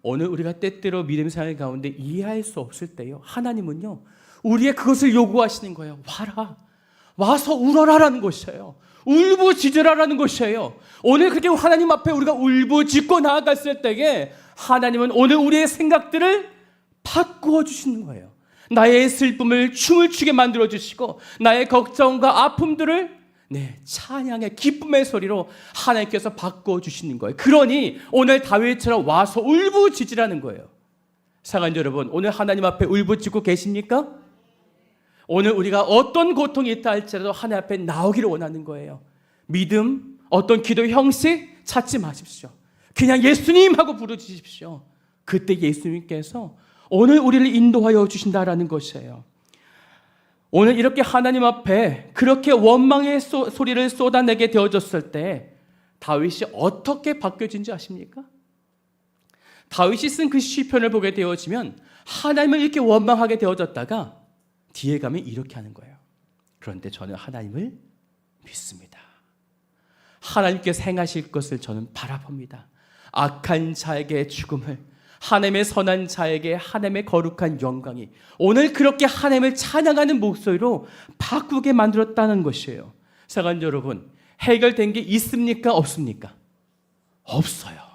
오늘 우리가 때때로 믿음 생활 가운데 이해할 수 없을 때요, 하나님은요 우리의 그것을 요구하시는 거예요. 와라, 와서 울어라라는 것이에요. 울부짖으라라는 것이에요. 오늘 그렇게 하나님 앞에 우리가 울부짖고 나아갔을 때에 하나님은 오늘 우리의 생각들을 바꾸어 주시는 거예요. 나의 슬픔을 춤을 추게 만들어 주시고 나의 걱정과 아픔들을 찬양의 기쁨의 소리로 하나님께서 바꾸어 주시는 거예요. 그러니 오늘 다윗처럼 와서 울부짖으라는 거예요. 사랑하는 여러분, 오늘 하나님 앞에 울부짖고 계십니까? 오늘 우리가 어떤 고통이 있다 할지라도 하나님 앞에 나오기를 원하는 거예요. 믿음, 어떤 기도 형식 찾지 마십시오. 그냥 예수님 하고 부르짖으십시오. 그때 예수님께서 오늘 우리를 인도하여 주신다라는 것이에요. 오늘 이렇게 하나님 앞에 그렇게 원망의 소리를 쏟아내게 되어졌을 때 다윗이 어떻게 바뀌어진지 아십니까? 다윗이 쓴 그 시편을 보게 되어지면 하나님을 이렇게 원망하게 되어졌다가 뒤에 가면 이렇게 하는 거예요. 그런데 저는 하나님을 믿습니다. 하나님께서 행하실 것을 저는 바라봅니다. 악한 자에게 죽음을, 하나님의 선한 자에게 하나님의 거룩한 영광이 오늘 그렇게 하나님을 찬양하는 목소리로 바꾸게 만들었다는 것이에요. 사랑하는 여러분, 해결된 게 있습니까? 없습니까? 없어요.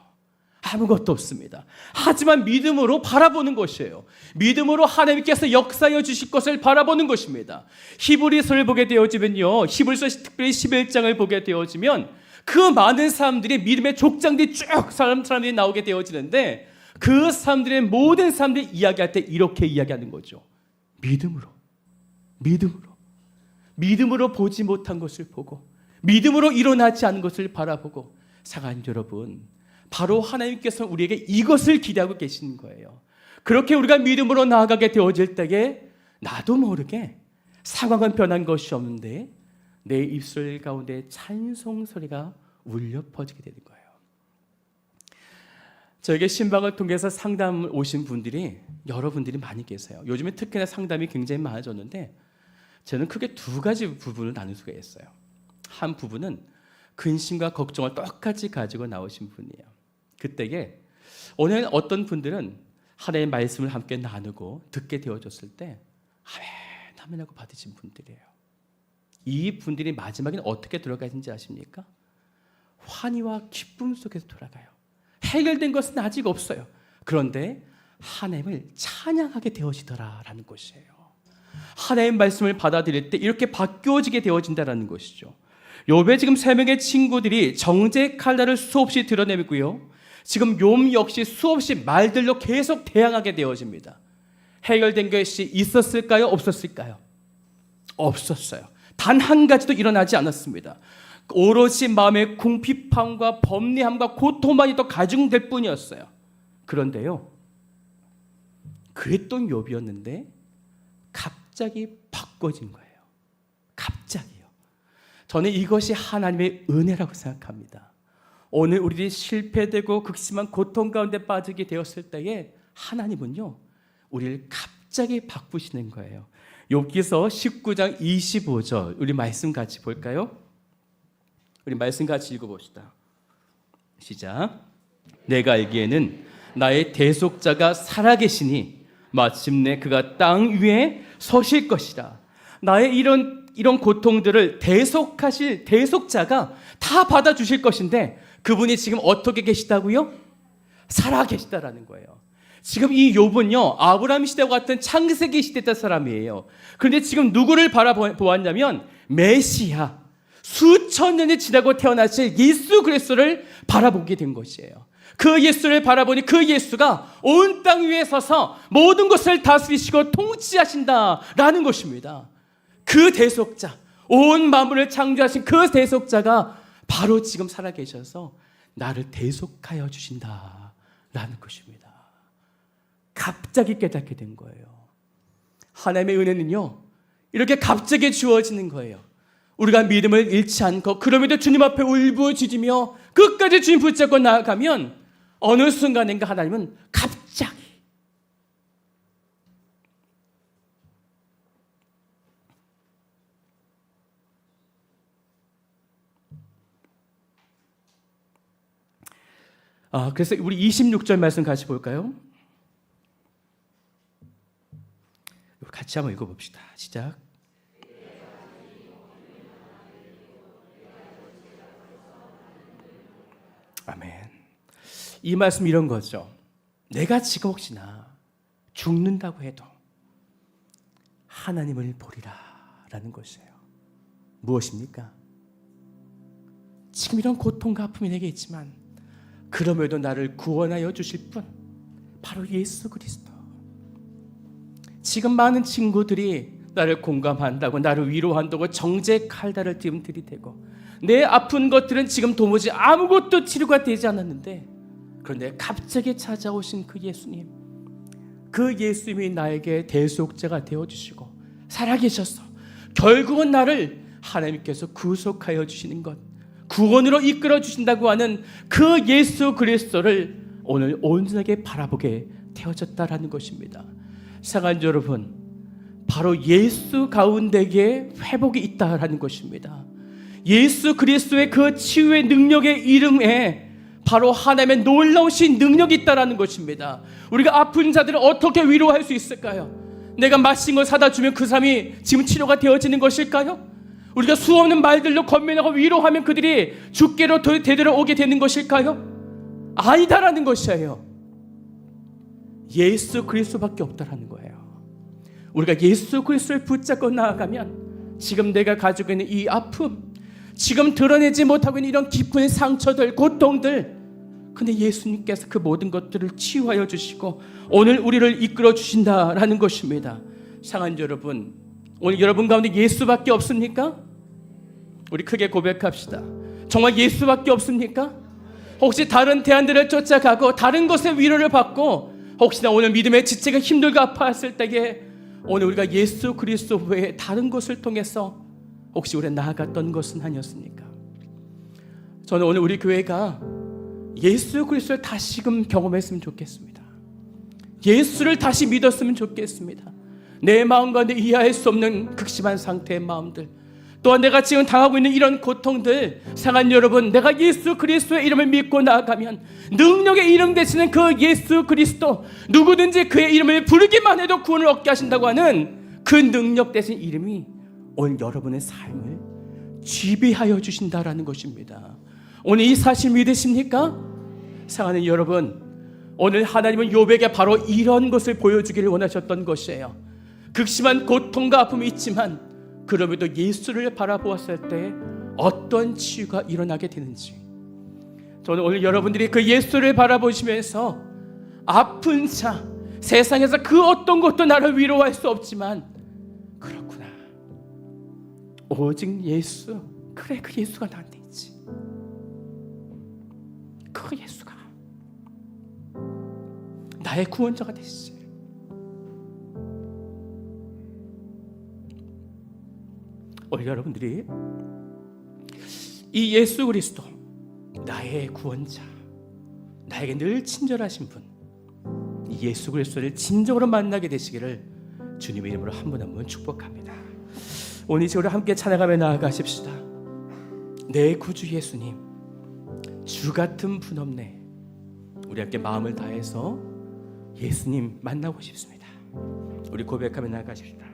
아무것도 없습니다. 하지만 믿음으로 바라보는 것이에요. 믿음으로 하나님께서 역사하여 주실 것을 바라보는 것입니다. 히브리서를 보게 되어지면요, 히브리서 특별히 11장을 보게 되어지면 그 많은 사람들이 믿음의 족장들이 쭉 사람들이 나오게 되어지는데 그 사람들의 모든 사람들이 이야기할 때 이렇게 이야기하는 거죠. 믿음으로 보지 못한 것을 보고 믿음으로 일어나지 않은 것을 바라보고. 사랑하는 여러분, 바로 하나님께서 우리에게 이것을 기대하고 계시는 거예요. 그렇게 우리가 믿음으로 나아가게 되어질 때에 나도 모르게 상황은 변한 것이 없는데 내 입술 가운데 찬송 소리가 울려 퍼지게 되는 거예요. 저에게 신방을 통해서 상담을 오신 분들이 여러분들이 많이 계세요. 요즘에 특히나 상담이 굉장히 많아졌는데 저는 크게 두 가지 부분을 나눌 수가 있어요. 한 부분은 근심과 걱정을 똑같이 가지고 나오신 분이에요. 그때에 오늘 어떤 분들은 하나님의 말씀을 함께 나누고 듣게 되어졌을 때 아멘 하고 받으신 분들이에요. 이 분들이 마지막에는 어떻게 돌아가신지 아십니까? 환희와 기쁨 속에서 돌아가요. 해결된 것은 아직 없어요. 그런데 하나님을 찬양하게 되어지더라라는 것이에요. 하나님의 말씀을 받아들일 때 이렇게 바뀌어지게 되어진다라는 것이죠. 욥의 지금 3명의 친구들이 정죄의 칼날을 수없이 드러내고요, 지금 욥 역시 수없이 말들로 계속 대항하게 되어집니다. 해결된 것이 있었을까요? 없었을까요? 없었어요. 단 한 가지도 일어나지 않았습니다. 오롯이 마음의 궁핍함과 범례함과 고통만이 더 가중될 뿐이었어요. 그런데요, 그랬던 욥이었는데 갑자기 바꿔진 거예요. 갑자기요. 저는 이것이 하나님의 은혜라고 생각합니다. 오늘 우리들이 실패되고 극심한 고통 가운데 빠지게 되었을 때에 하나님은요, 우리를 갑자기 바꾸시는 거예요. 욥기서 19장 25절 우리 말씀 같이 볼까요? 우리 말씀 같이 읽어봅시다. 시작. 내가 알기에는 나의 대속자가 살아계시니 마침내 그가 땅 위에 서실 것이라. 나의 이런 고통들을 대속하실 대속자가 다 받아주실 것인데 그분이 지금 어떻게 계시다고요? 살아계시다라는 거예요. 지금 이 욥은요, 아브라함 시대와 같은 창세기 시대 때 사람이에요. 그런데 지금 누구를 바라보았냐면 메시아, 수천 년이 지나고 태어나실 예수 그리스도를 바라보게 된 것이에요. 그 예수를 바라보니 그 예수가 온 땅 위에 서서 모든 것을 다스리시고 통치하신다라는 것입니다. 그 대속자, 온 만물을 창조하신 그 대속자가 바로 지금 살아계셔서 나를 대속하여 주신다라는 것입니다. 갑자기 깨닫게 된 거예요. 하나님의 은혜는요, 이렇게 갑자기 주어지는 거예요. 우리가 믿음을 잃지 않고 그럼에도 주님 앞에 울부짖으며 끝까지 주님 붙잡고 나아가면 어느 순간인가 하나님은 갑자기 그래서 우리 26절 말씀 같이 볼까요? 같이 한번 읽어봅시다. 시작. 아멘. 이 말씀 이런 거죠. 내가 지금 혹시나 죽는다고 해도 하나님을 보리라 라는 것이에요. 무엇입니까? 지금 이런 고통과 아픔이 내게 있지만 그럼에도 나를 구원하여 주실 분, 바로 예수 그리스도. 지금 많은 친구들이 나를 공감한다고, 나를 위로한다고 정죄 칼날을 지금 들이대고, 내 아픈 것들은 지금 도무지 아무것도 치료가 되지 않았는데, 그런데 갑자기 찾아오신 그 예수님, 그 예수님이 나에게 대속자가 되어주시고 살아계셔서 결국은 나를 하나님께서 구속하여 주시는 것, 구원으로 이끌어 주신다고 하는 그 예수 그리스도를 오늘 온전하게 바라보게 되어졌다라는 것입니다. 사랑하는 여러분, 바로 예수 가운데에 회복이 있다라는 것입니다. 예수 그리스도의 그 치유의 능력의 이름에 바로 하나님의 놀라우신 능력이 있다라는 것입니다. 우리가 아픈 자들을 어떻게 위로할 수 있을까요? 내가 맛있는 걸 사다 주면 그 사람이 지금 치료가 되어지는 것일까요? 우리가 수없는 말들로 권면하고 위로하면 그들이 주께로 되돌아오게 되는 것일까요? 아니다라는 것이에요. 예수 그리스도밖에 없다라는 거예요. 우리가 예수 그리스도를 붙잡고 나아가면 지금 내가 가지고 있는 이 아픔, 지금 드러내지 못하고 있는 이런 깊은 상처들, 고통들, 근데 예수님께서 그 모든 것들을 치유하여 주시고 오늘 우리를 이끌어 주신다라는 것입니다. 사랑하는 여러분, 오늘 여러분 가운데 예수밖에 없습니까? 우리 크게 고백합시다. 정말 예수밖에 없습니까? 혹시 다른 대안들을 쫓아가고 다른 것의 위로를 받고 혹시나 오늘 믿음의 지체가 힘들고 아파했을 때에 오늘 우리가 예수 그리스도 외에 다른 것을 통해서 혹시 우리가 나아갔던 것은 아니었습니까? 저는 오늘 우리 교회가 예수 그리스도를 다시금 경험했으면 좋겠습니다. 예수를 다시 믿었으면 좋겠습니다. 내 마음 가운데 이해할 수 없는 극심한 상태의 마음들, 또한 내가 지금 당하고 있는 이런 고통들, 사랑하는 여러분, 내가 예수 그리스도의 이름을 믿고 나아가면 능력의 이름 되시는 그 예수 그리스도, 누구든지 그의 이름을 부르기만 해도 구원을 얻게 하신다고 하는 그 능력 되신 이름이 오늘 여러분의 삶을 지배하여 주신다라는 것입니다. 오늘 이 사실 믿으십니까? 사랑하는 여러분, 오늘 하나님은 욥에게 바로 이런 것을 보여주기를 원하셨던 것이에요. 극심한 고통과 아픔이 있지만 그럼에도 예수를 바라보았을 때 어떤 치유가 일어나게 되는지, 저는 오늘 여러분들이 그 예수를 바라보시면서 아픈 자, 세상에서 그 어떤 것도 나를 위로할 수 없지만 그렇구나, 오직 예수, 그래 그 예수가 나한테 있지, 그 예수가 나의 구원자가 되시지. 오늘 여러분들이 이 예수 그리스도, 나의 구원자, 나에게 늘 친절하신 분, 이 예수 그리스도를 진정으로 만나게 되시기를 주님의 이름으로 한 분 한 분 축복합니다. 오늘 이 시간에 함께 찬양하며 나아가십시다. 내 구주 예수님, 주 같은 분 없네. 우리 함께 마음을 다해서 예수님 만나고 싶습니다. 우리 고백하며 나아가십시다.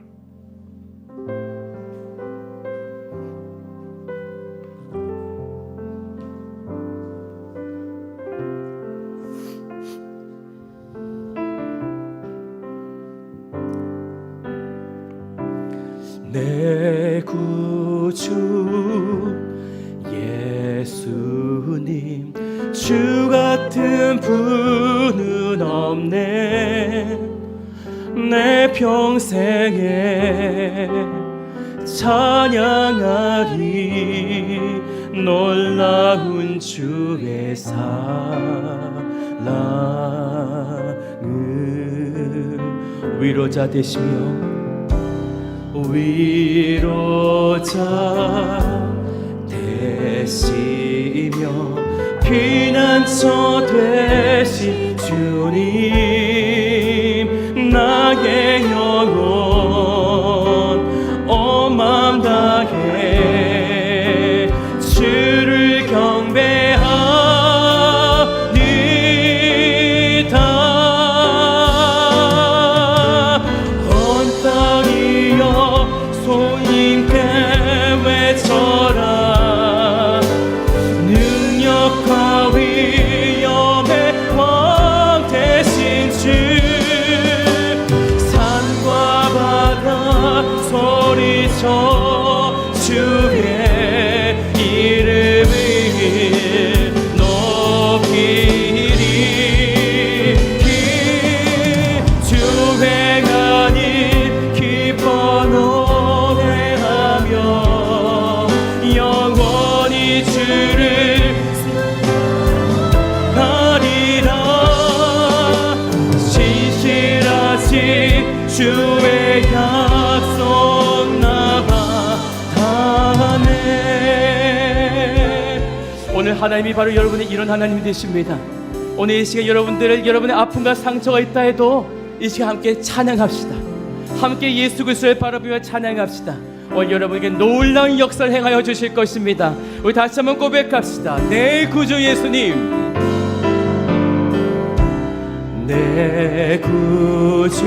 내 구주 예수님, 주 같은 분은 없네. 내 평생에 찬양하리 놀라운 주의 사랑을. 위로자 되시며 위로자 되시며 피난처 되신 주님, 나의 영혼 온 마음 다해 주를 경배하니다. 온 땅이여 손님께 외쳐라. 능력과 위엄의 왕 되신 주, 산과 바다 소리쳐 주의 이름을 높이리. 주 행하니 기뻐 노래하며 영원히 주를 가리라. 신실하신 주의 약속 나가 다네. 오늘 하나님이 바로 여러분의 이런 하나님이 되십니다. 오늘 이 시간 여러분의 아픔과 상처가 있다 해도 이 시간 함께 찬양합시다. 함께 예수 그리스도를 바라보며 찬양합시다. 오늘 여러분에게 놀라운 역사를 행하여 주실 것입니다. 우리 다시 한번 고백합시다. 내 구주 예수님, 내 구주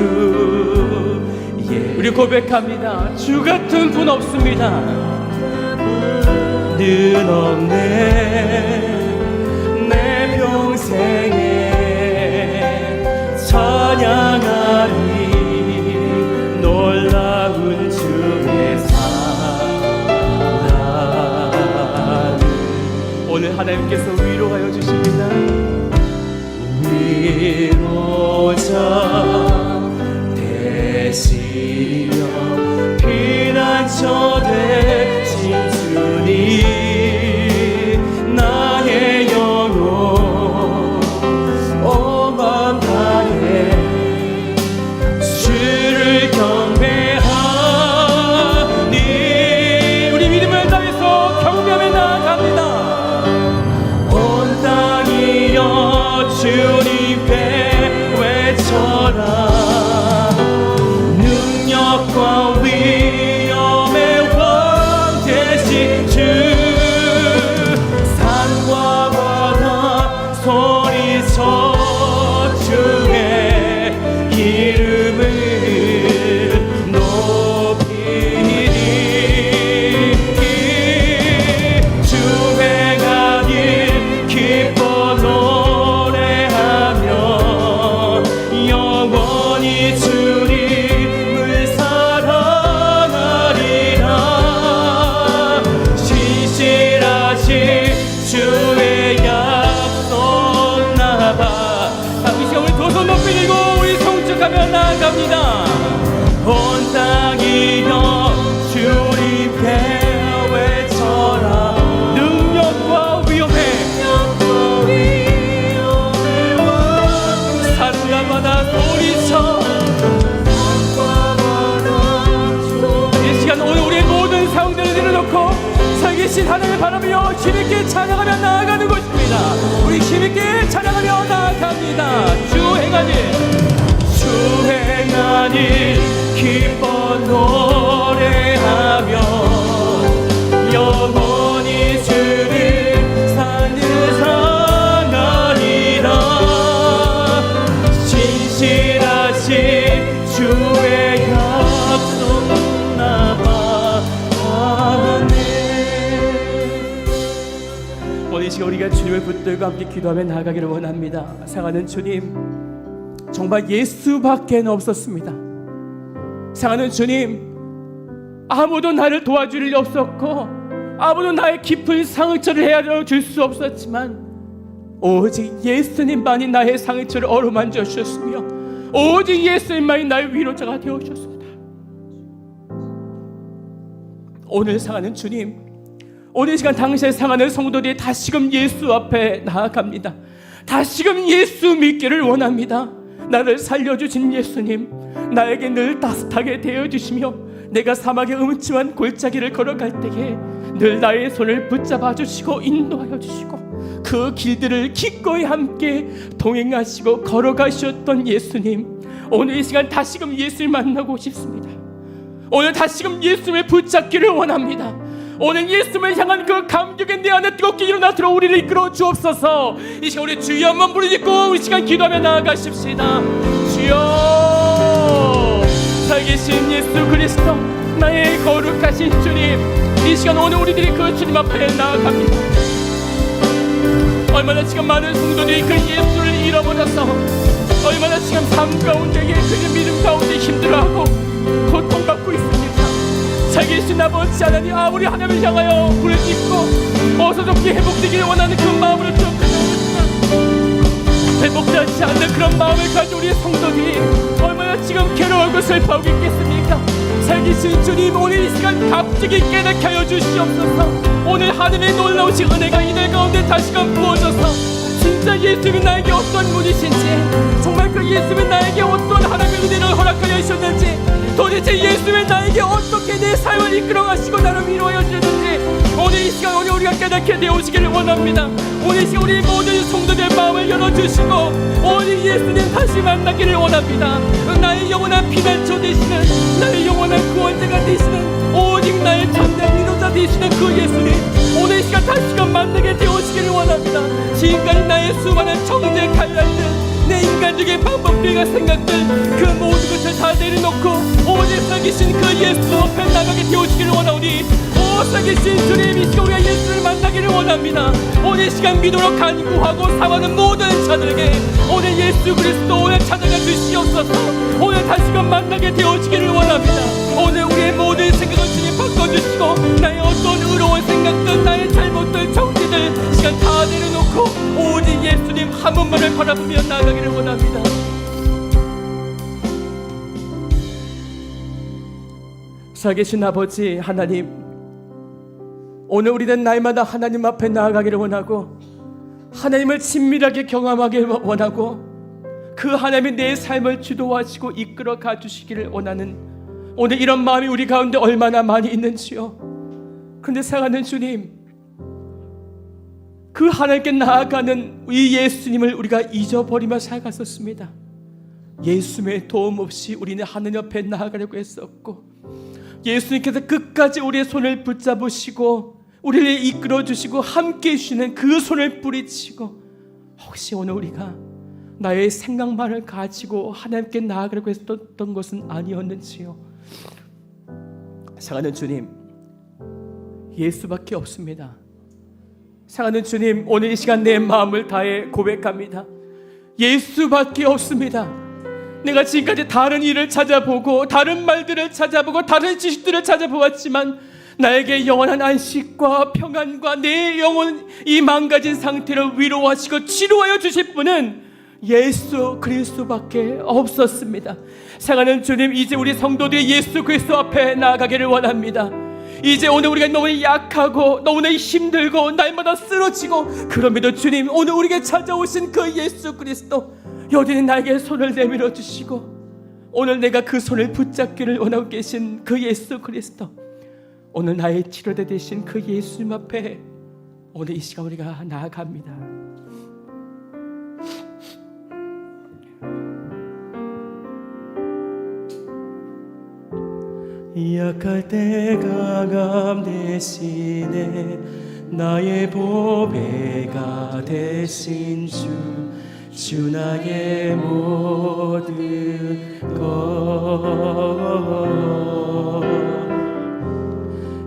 우리 고백합니다. 주 같은 분 없습니다. 는 없네. 내 평생에 찬양하리 놀라운 주의 사랑. 오늘 하나님께서 위로하여 주십니다. 위로자 되시며 피난처 되신 주님, 나의 영혼 온 마음 다해 주를 경배하니. 우리 믿음을 다해서 경배하며 나아갑니다. 온 땅이여 주님께 외쳐라. 능력과 위엄의 왕 되신 주, 산과 바다 소리쳐 주의 이름을 높이리. 주 행한 일 기뻐 노래하며 영원히 주님을 사랑하리라. 신실하신 주의 약속 나가. 이 시간 우리 두 손 높이 들고 우리 성축하며 나아갑니다. 온 땅이여 주님께 외쳐라. 능력과 위엄의 산과 바다 소리쳐. 이 시간 오늘 우리의 모든 사용들을 내려놓고 살계신 하나님을 바라보며 힘있게 찬양하며 나아가는 것입니다. 우리 힘있게 찬양하며 나아갑니다. 주 행한 일 기뻐 노래하며 영원히 주를 찬양하리라. 신실하신 주의 약속 나가네. 오늘 이 시간 우리가 주님을 붙들고 함께 기도하며 나아가기를 원합니다. 사랑하는 주님, 정말 예수밖에 없었습니다. 사랑하는 주님, 아무도 나를 도와줄 일 없었고 아무도 나의 깊은 상처를 헤아려 줄 수 없었지만 오직 예수님만이 나의 상처를 어루만져 주셨으며 오직 예수님만이 나의 위로자가 되어 주셨습니다. 오늘 사랑하는 주님, 오늘 시간 당시에 사랑하는 성도들이 다시금 예수 앞에 나아갑니다. 다시금 예수 믿기를 원합니다. 나를 살려주신 예수님, 나에게 늘 따뜻하게 대해주시며 내가 사막의 음침한 골짜기를 걸어갈 때에 늘 나의 손을 붙잡아 주시고 인도하여 주시고 그 길들을 기꺼이 함께 동행하시고 걸어가셨던 예수님, 오늘 이 시간 다시금 예수를 만나고 싶습니다. 오늘 다시금 예수님을 붙잡기를 원합니다. 오늘 예수님을 향한 그 감격이 내 안에 뜨겁게 일어나도록 우리를 이끌어 주옵소서. 이 시간 우리 주여 한번 부르짖고 이 시간 기도하며 나아가십시다. 주여, 살계신 예수 그리스도, 나의 거룩하신 주님, 이 시간 오늘 우리들이 그 주님 앞에 나아갑니다. 얼마나 지금 많은 성도들이 그 예수를 잃어버려서 얼마나 지금 삶 가운데 예수의 믿음 가운데 힘들어하고 고통받고 있습니다. 살계신 아버지 하나님, 우리 하나님을 향하여 부르짖고 어서 좋게 회복되기를 원하는 그 마음으로 좀 회복되지 않는 그런 마음을 가진 우리의 성도들이 얼마나 지금 괴로워하고 슬퍼하고 있겠습니까? 살계신 주님, 오늘 이 시간 갑자기 깨닫게 하여 주시옵소서. 오늘 하늘의 놀라우신 은혜가 이들 가운데 다시금 부어져서 진짜 예수님이 나에게 어떤 분이신지, 정말 그 예수님이 나에게 어떤 하나님의 은혜를 허락하여 주셨는지, 도대체 예수님이 나에게 어떻게 내 삶을 이끌어가시고 나를 위로하여 주셨는지 오늘 이 시간 우리가 깨닫게 되어오시기를 원합니다. 오늘 이 시간 우리 모든 성도들의 마음을 열어주시고 오늘 예수님 다시 만나기를 원합니다. 나의 영원한 피난처 되시는, 나의 영원한 구원자가 되시는, 오직 나의 참된 위로자 되시는 그 예수님, 오늘 이 시간 다시금 만나게 되어오시기를 원합니다. 지금까지 나의 수많은 정죄 갈란들, 내 인간적인 방법들과 생각들, 그 모든 것을 다 내려놓고 오직 살계신 그 예수 앞에 나가게 되어주기를 원하오니, 오 살계신 주님, 이 시간 우리가 예수를 만나기를 원합니다. 오늘 이 시간 믿음으로 간구하고 사모하는 모든 자들에게 오늘 예수 그리스도 오늘 찾아가 주시옵소서. 오늘 다시금 만나게 되어주기를 원합니다. 오늘 우리의 모든 생각을 주님 바꿔주시고 나의 어떤 의로운 생각들, 나의 잘못들, 정죄들 시간 다 내려놓고 오직 예수님 한 분만을 바라보며 나아가기를 원합니다. 살계신 아버지 하나님, 오늘 우리는 날마다 하나님 앞에 나아가기를 원하고 하나님을 친밀하게 경험하기를 원하고 그 하나님이 내 삶을 주도하시고 이끌어 가주시기를 원하는 오늘 이런 마음이 우리 가운데 얼마나 많이 있는지요. 그런데 사랑하는 주님, 그 하나님께 나아가는 이 예수님을 우리가 잊어버리며 살았었습니다. 예수님의 도움 없이 우리는 하나님 앞에 나아가려고 했었고, 예수님께서 끝까지 우리의 손을 붙잡으시고 우리를 이끌어주시고 함께 해주시는 그 손을 뿌리치고, 혹시 오늘 우리가 나의 생각만을 가지고 하나님께 나아가려고 했었던 것은 아니었는지요. 사랑하는 주님, 예수밖에 없습니다. 사랑하는 주님, 오늘 이 시간 내 마음을 다해 고백합니다. 예수밖에 없습니다. 내가 지금까지 다른 일을 찾아보고 다른 말들을 찾아보고 다른 지식들을 찾아보았지만 나에게 영원한 안식과 평안과 내 영혼 이 망가진 상태를 위로하시고 치료하여 주실 분은 예수 그리스도밖에 없었습니다. 사랑하는 주님, 이제 우리 성도들이 예수 그리스도 앞에 나아가기를 원합니다. 이제 오늘 우리가 너무 약하고 너무나 힘들고 날마다 쓰러지고, 그럼에도 주님 오늘 우리에게 찾아오신 그 예수 그리스도, 여전히 나에게 손을 내밀어 주시고 오늘 내가 그 손을 붙잡기를 원하고 계신 그 예수 그리스도, 오늘 나의 치료대 되신 그 예수님 앞에 오늘 이 시간 우리가 나아갑니다. 약할 때 강함 대신에 나의 보배가 되신 주 나의 모든 것,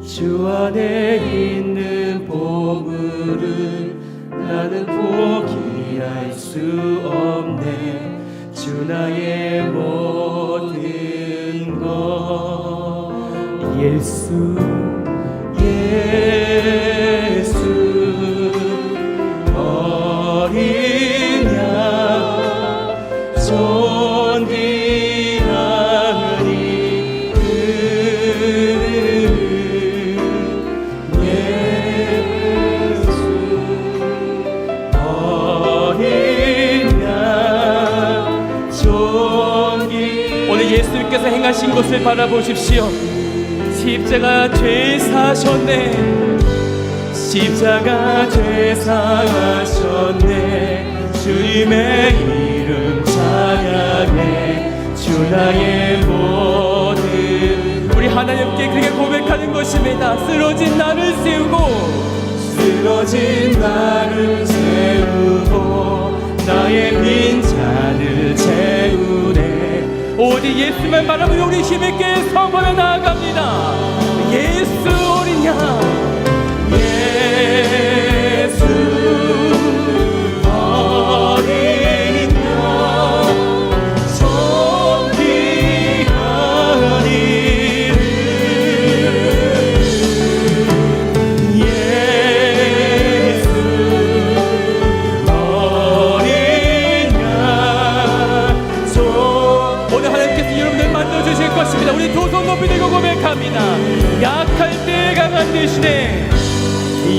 주 안에 있는 보물을 나는 포기할 수 없네. 주 나의 모든 것, 예수 어린 양 존귀한 이름, 예수 어린 양 존귀한. 오늘 예수님께서 행하신 것을 바라보십시오. 십자가 죄 사셨네. 십자가 죄 사하셨네. 주님의 이름 찬양해. 주 나의 모든. 우리 하나님께 그렇게 고백하는 것입니다. 쓰러진 나를 세우고, 쓰러진 나를 세우고, 나의 빈잔을 채우네. 오직 예수만 바라보며 우리 힘있게 선포해 나아갑니다. 예수 어린 양, 예수 어린 양, 존귀한 이름, 예수 어린 양. 오늘 하나님께서 여러분들 만나주실 것입니다. 우리 두 손 높이 들고 고백합니다. 약할 때 강한 대신에,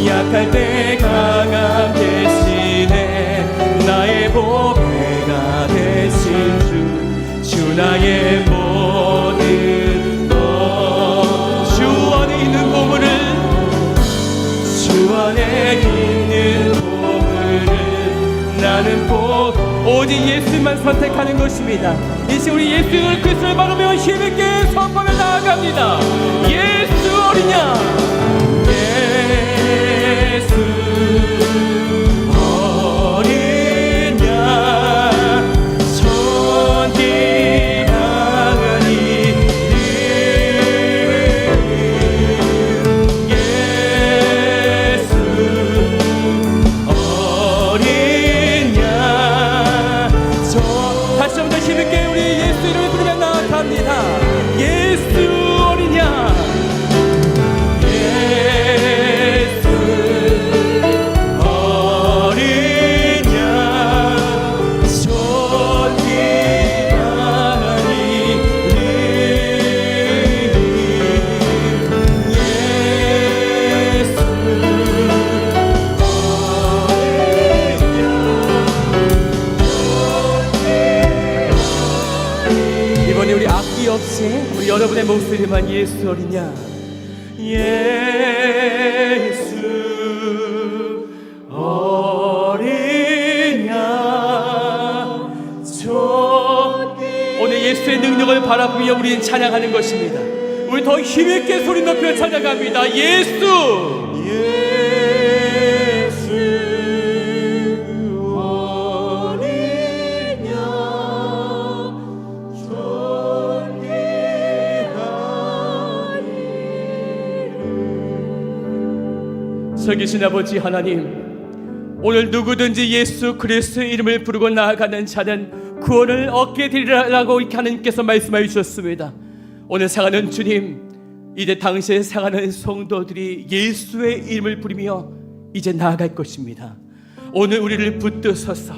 약할 때 강함 대신에, 나의 보배가 되신 주 나의 모든 것. 주 안에 있는 보물을, 주 안에 있는 보물을 나는 오직 예수만 선택하는 것입니다. 이제 우리 예수 그리스도를 바라보며 힘있게 선포하며 나아갑니다. 예수 어린 양, 예수 어린 양, 존귀한 이름, 예수 어린 양. 다시 한번 더 힘있게 우리 예수 이름을 부르며 나아갑니다. 예수 어린 양, 예수 어린 양, 존귀한 이름, 예수 어린 양. 이번에 우리 악기 없이 우리 여러분의 목소리만 예수 어린 양, 예수 어린 양. 오늘 예수의 능력을 바라보며 우리는 찬양하는 것입니다. 우리 더 힘있게 소리 높여 찬양합니다. 예수, 예수 어린 양, 존귀한 이름. 설계신 아버지 하나님, 오늘 누구든지 예수 그리스도의 이름을 부르고 나아가는 자는 구원을 얻게 되리라고 하나님께서 말씀하여 주셨습니다. 오늘 사랑하는 주님, 이제 당시에 사랑하는 성도들이 예수의 이름을 부르며 이제 나아갈 것입니다. 오늘 우리를 붙드셔서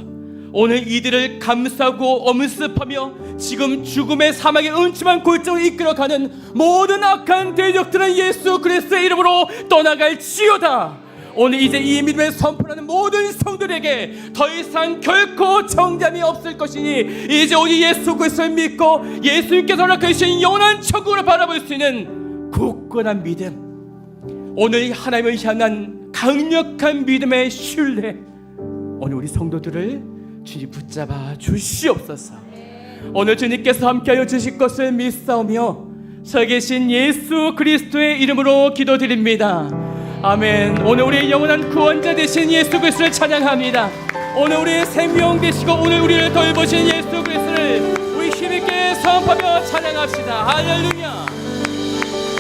오늘 이들을 감싸고 엄습하며 지금 죽음의 사막의 음침한 골짜기로 이끌어가는 모든 악한 대적들은 예수 그리스도의 이름으로 떠나갈지어다. 오늘 이제 이 믿음을 선포하는 모든 성들에게 더 이상 결코 정잠이 없을 것이니 이제 오직 예수 그리스도를 믿고 예수님께서 허락하신 영원한 천국을 바라볼 수 있는 굳건한 믿음, 오늘 하나님을 향한 강력한 믿음의 신뢰, 오늘 우리 성도들을 주님 붙잡아 주시옵소서. 오늘 주님께서 함께하여 주실 것을 믿사오며 살계신 예수 그리스도의 이름으로 기도드립니다. 아멘. 오늘 우리의 영원한 구원자 되신 예수 그리스도를 찬양합니다. 오늘 우리의 생명 되시고 오늘 우리를 돌보신 예수 그리스도를 우리 힘있게 선포하며 찬양합시다. 할렐루야.